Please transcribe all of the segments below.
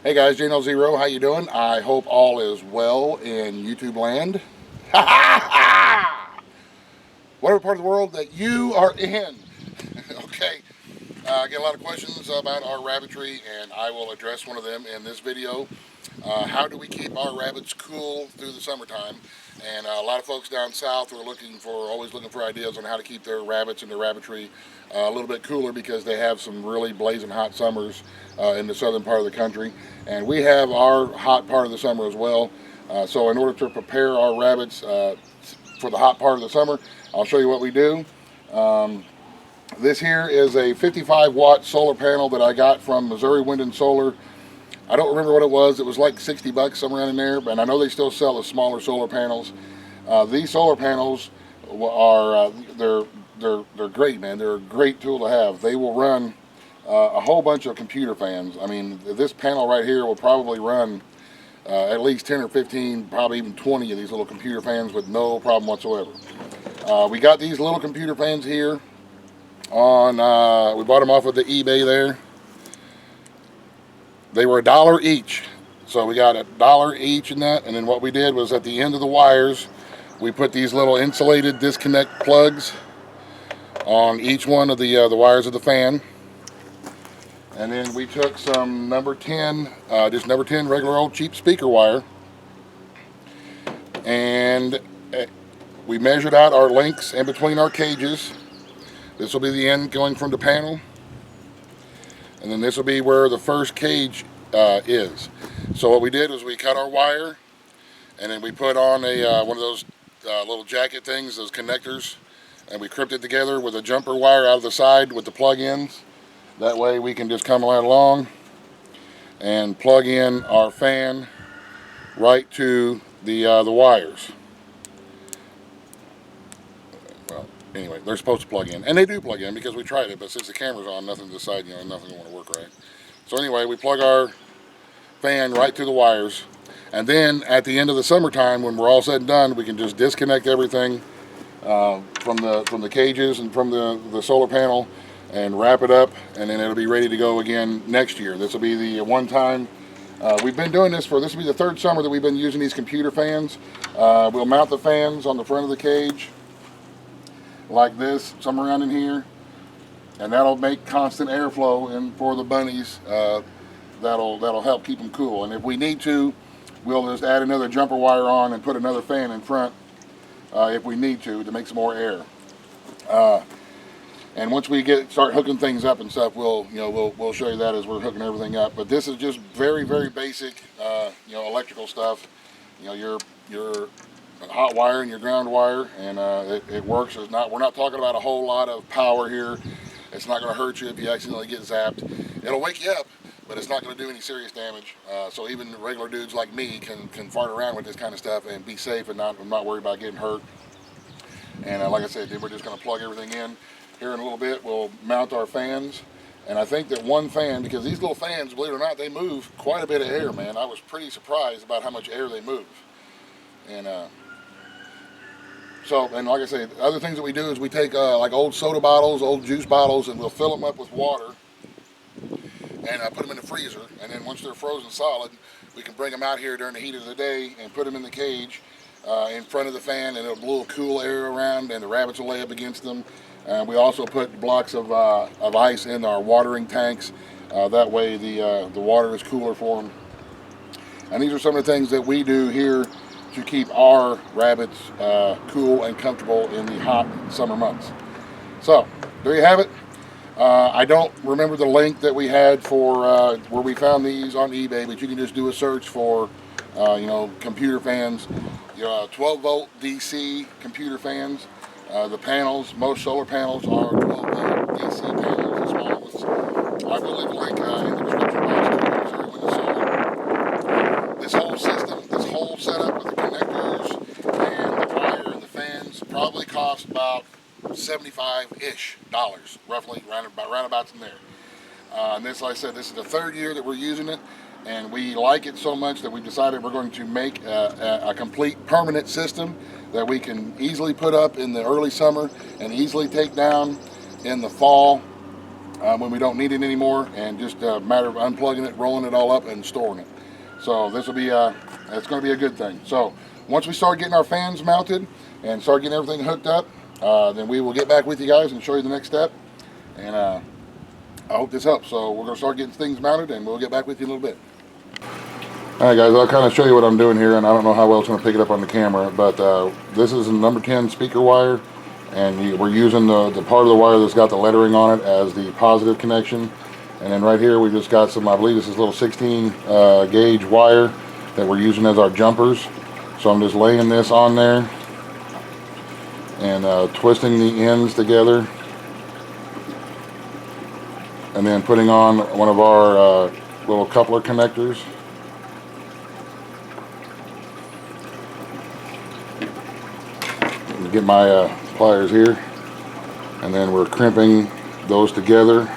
Hey guys, Jano Zero, how you doing? I hope all is well in YouTube land. Whatever part of the world that you are in. Okay, I get a lot of questions about our rabbitry, and I will address one of them in this video. How do we keep our rabbits cool through the summertime? And a lot of folks down south are always looking for ideas on how to keep their rabbits and their rabbitry a little bit cooler, because they have some really blazing hot summers in the southern part of the country. And we have our hot part of the summer as well. So in order to prepare our rabbits for the hot part of the summer, I'll show you what we do. This here is a 55-watt solar panel that I got from Missouri Wind and Solar. I don't remember what it was. It was like 60 bucks, somewhere in there, but I know they still sell the smaller solar panels. These solar panels are they're great, man. They're a great tool to have. They will run a whole bunch of computer fans. I mean, this panel right here will probably run at least 10 or 15, probably even 20 of these little computer fans with no problem whatsoever. We got these little computer fans here on, we bought them off of the eBay there. They were $1 each. So we got $1 each in that. And then what we did was, at the end of the wires, we put these little insulated disconnect plugs on each one of the wires of the fan. And then we took some number 10, just number 10 regular old cheap speaker wire. And we measured out our lengths in between our cages. This will be the end going from the panel. And then this will be where the first cage is. So what we did was we cut our wire, and then we put on a one of those little jacket things, those connectors, and we crimped it together with a jumper wire out of the side with the plug-ins. That way we can just come right along and plug in our fan right to the wires. Well, anyway, they're supposed to plug in, and they do plug in because we tried it, but since the camera's on, nothing to decide, nothing will want to work right. So anyway, we plug our fan right to the wires, and then at the end of the summertime, when we're all said and done, we can just disconnect everything from the cages and from the solar panel and wrap it up, and then it'll be ready to go again next year. This will be the one time. We've been doing this will be the third summer that we've been using these computer fans. We'll mount the fans on the front of the cage like this, somewhere around in here, and that'll make constant airflow in for the bunnies. That'll help keep them cool. And if we need to, we'll just add another jumper wire on and put another fan in front if we need to make some more air. And once we start hooking things up and stuff, we'll show you that as we're hooking everything up. But this is just very, very basic, electrical stuff. Your hot wire and your ground wire, and it works. We're not talking about a whole lot of power here. It's not going to hurt you if you accidentally get zapped. It'll wake you up, but it's not going to do any serious damage. So even regular dudes like me can fart around with this kind of stuff and be safe and not worried about getting hurt. And like I said, we're just going to plug everything in. Here in a little bit, we'll mount our fans. And I think that one fan, because these little fans, believe it or not, they move quite a bit of air, man. I was pretty surprised about how much air they move. And and like I say, other things that we do is we take like old soda bottles, old juice bottles, and we'll fill them up with water and put them in the freezer. And then once they're frozen solid, we can bring them out here during the heat of the day and put them in the cage in front of the fan, and it'll blow cool air around, and the rabbits will lay up against them. We also put blocks of ice in our watering tanks. That way the water is cooler for them. And these are some of the things that we do here to keep our rabbits cool and comfortable in the hot summer months. So there you have it. I don't remember the link that we had for where we found these on eBay, but you can just do a search for computer fans, 12-volt DC computer fans. The panels, most solar panels are 12-volt DC panels, the small ones. I will leave a link in the description box to Missouri Wind and Solar. This whole system, this whole setup with the connectors and the wire and the fans probably cost about $75-ish, roughly, roundabouts in there. And this, like I said, this is the third year that we're using it, and we like it so much that we decided we're going to make a complete permanent system that we can easily put up in the early summer and easily take down in the fall. when we don't need it anymore, and just a matter of unplugging it, rolling it all up, and storing it. So this will be it's going to be a good thing. So once we start getting our fans mounted and start getting everything hooked up, then we will get back with you guys and show you the next step. And I hope this helps. So we're going to start getting things mounted, and we'll get back with you in a little bit. All right, guys, I'll kind of show you what I'm doing here, and I don't know how well it's going to pick it up on the camera, but this is a number 10 speaker wire, and we're using the part of the wire that's got the lettering on it as the positive connection. And then right here we just got some, I believe this is a little 16 gauge wire that we're using as our jumpers. So I'm just laying this on there and twisting the ends together, and then putting on one of our little coupler connectors. Get my pliers here, and then we're crimping those together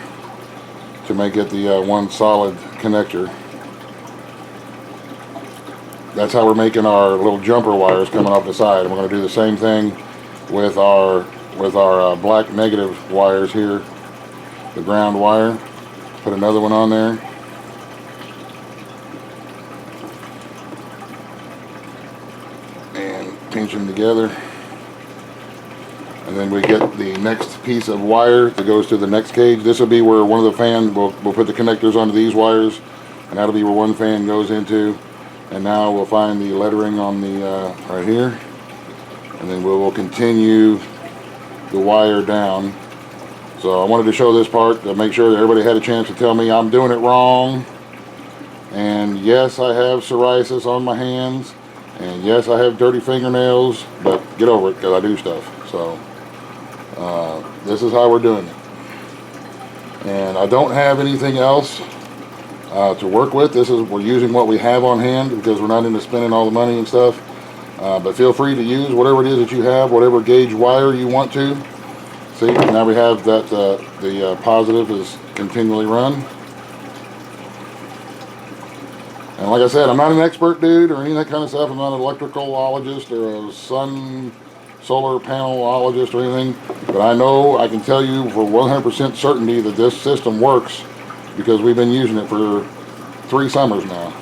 to make it the one solid connector. That's how we're making our little jumper wires coming off the side. And we're going to do the same thing with our black negative wires here, the ground wire. Put another one on there. And pinch them together. And then we get the next piece of wire that goes to the next cage. This will be where one of the fans, we'll put the connectors onto these wires, and that'll be where one fan goes into. And now we'll find the lettering on the right here, and then we will continue the wire down. So I wanted to show this part to make sure that everybody had a chance to tell me I'm doing it wrong. And yes, I have psoriasis on my hands, and yes, I have dirty fingernails, but get over it because I do stuff. So this is how we're doing it. And I don't have anything else to work with. We're using what we have on hand because we're not into spending all the money and stuff. But feel free to use whatever it is that you have, whatever gauge wire you want to. See, now we have that the positive is continually run. And like I said, I'm not an expert dude or any of that kind of stuff. I'm not an electricalologist or a solar panelologist or anything, but I know I can tell you for 100% certainty that this system works because we've been using it for 3 summers now,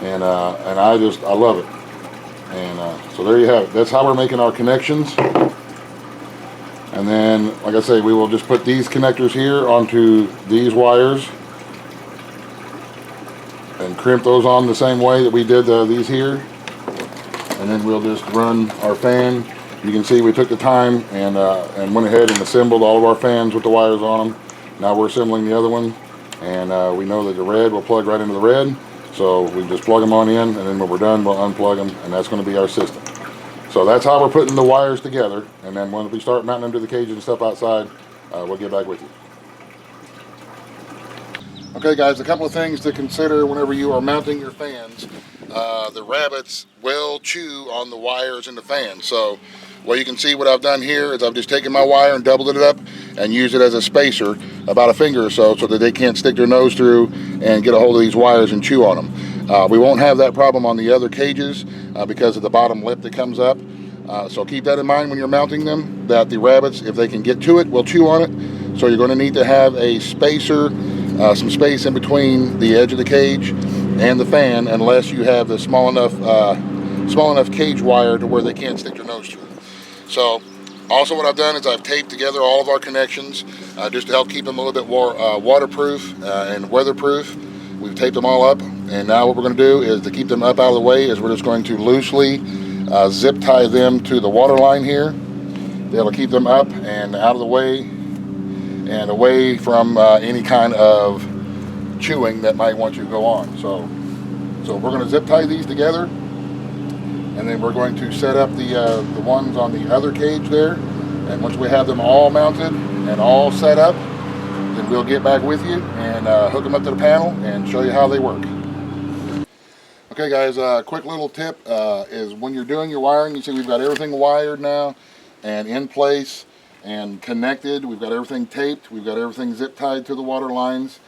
and I love it. And so there you have it. That's how we're making our connections. And then, like I say, we will just put these connectors here onto these wires and crimp those on the same way that we did these here. And then we'll just run our fan. You can see we took the time and went ahead and assembled all of our fans with the wires on them. Now we're assembling the other one, and we know that the red will plug right into the red. So we just plug them on in, and then when we're done, we'll unplug them, and that's going to be our system. So that's how we're putting the wires together, and then when we start mounting them to the cages and stuff outside, we'll get back with you. Okay guys, a couple of things to consider whenever you are mounting your fans. The rabbits will chew on the wires in the fan. So well, you can see what I've done here is I've just taken my wire and doubled it up and used it as a spacer about a finger or so that they can't stick their nose through and get a hold of these wires and chew on them. We won't have that problem on the other cages because of the bottom lip that comes up. So keep that in mind when you're mounting them, that the rabbits, if they can get to it, will chew on it. So you're going to need to have a spacer, some space in between the edge of the cage and the fan, unless you have the small enough cage wire to where they can't stick their nose through. So also what I've done is I've taped together all of our connections just to help keep them a little bit more waterproof and weatherproof. We've taped them all up, and now what we're going to do is to keep them up out of the way is we're just going to loosely zip tie them to the water line here. That'll keep them up and out of the way and away from any kind of chewing that might want to go on. So we're going to zip tie these together, and then we're going to set up the ones on the other cage there. And once we have them all mounted and all set up, then we'll get back with you and hook them up to the panel and show you how they work. Okay guys, quick little tip is when you're doing your wiring, you see we've got everything wired now and in place and connected. We've got everything taped. We've got everything zip tied to the water lines.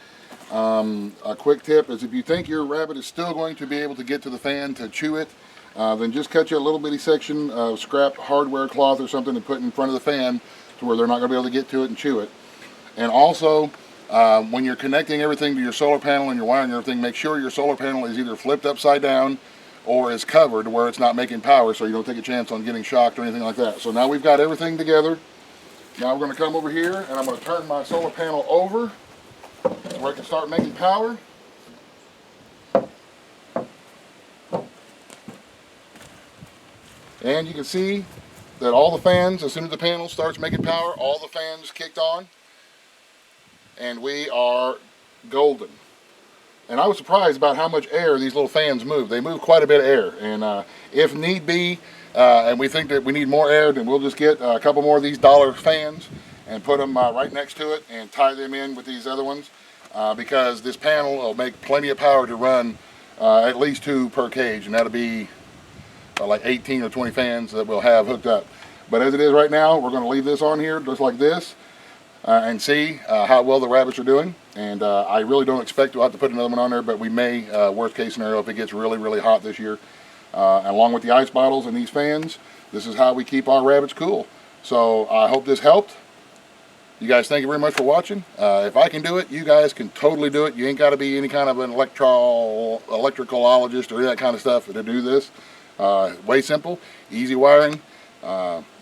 A quick tip is if you think your rabbit is still going to be able to get to the fan to chew it, then just cut you a little bitty section of scrap hardware cloth or something to put in front of the fan to where they're not going to be able to get to it and chew it. And also, when you're connecting everything to your solar panel and you're wiring everything, make sure your solar panel is either flipped upside down or is covered where it's not making power, so you don't take a chance on getting shocked or anything like that. So now we've got everything together. Now we're going to come over here and I'm going to turn my solar panel over where it can start making power. And you can see that all the fans, as soon as the panel starts making power, all the fans kicked on. And we are golden. And I was surprised about how much air these little fans move. They move quite a bit of air. And if need be, and we think that we need more air, then we'll just get a couple more of these dollar fans and put them right next to it and tie them in with these other ones. Because this panel will make plenty of power to run at least 2 per cage. And that'll be like 18 or 20 fans that we'll have hooked up. But as it is right now, we're going to leave this on here just like this. And see how well the rabbits are doing. And I really don't expect to have to put another one on there, but we may, worst case scenario, if it gets really, really hot this year. Along with the ice bottles and these fans, this is how we keep our rabbits cool. So I hope this helped. You guys, thank you very much for watching. If I can do it, you guys can totally do it. You ain't got to be any kind of an electricalologist or that kind of stuff to do this. Way simple, easy wiring.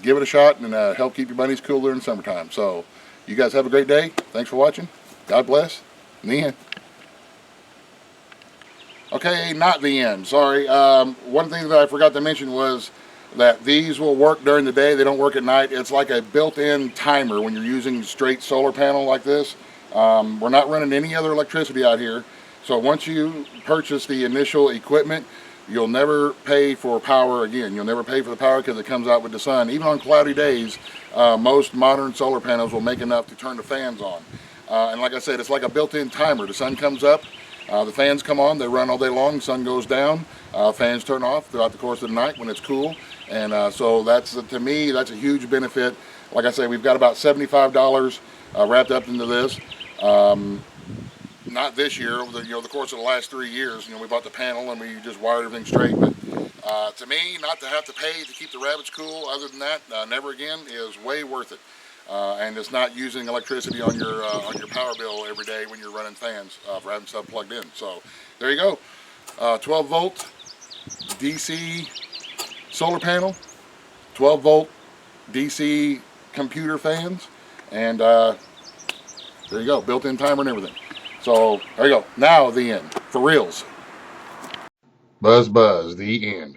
Give it a shot and help keep your bunnies cool during the summertime. So you guys have a great day. Thanks for watching. God bless. In the end. Okay, not the end. Sorry. One thing that I forgot to mention was that these will work during the day. They don't work at night. It's like a built-in timer when you're using straight solar panel like this. We're not running any other electricity out here. So once you purchase the initial equipment, you'll never pay for power again. You'll never pay for the power because it comes out with the sun. Even on cloudy days, most modern solar panels will make enough to turn the fans on. And like I said, it's like a built-in timer. The sun comes up, the fans come on, they run all day long, the sun goes down, fans turn off throughout the course of the night when it's cool. And so that's, to me, that's a huge benefit. Like I say, we've got about $75 wrapped up into this. Not this year, over the course of the last 3 years. We bought the panel and we just wired everything straight. But to me, not to have to pay to keep the rabbits cool, other than that, never again, is way worth it. And it's not using electricity on your power bill every day when you're running fans for having stuff plugged in. So there you go, 12 volt DC solar panel, 12 volt DC computer fans, and there you go, built-in timer and everything. So there you go. Now the end. For reals. Buzz, buzz. The end.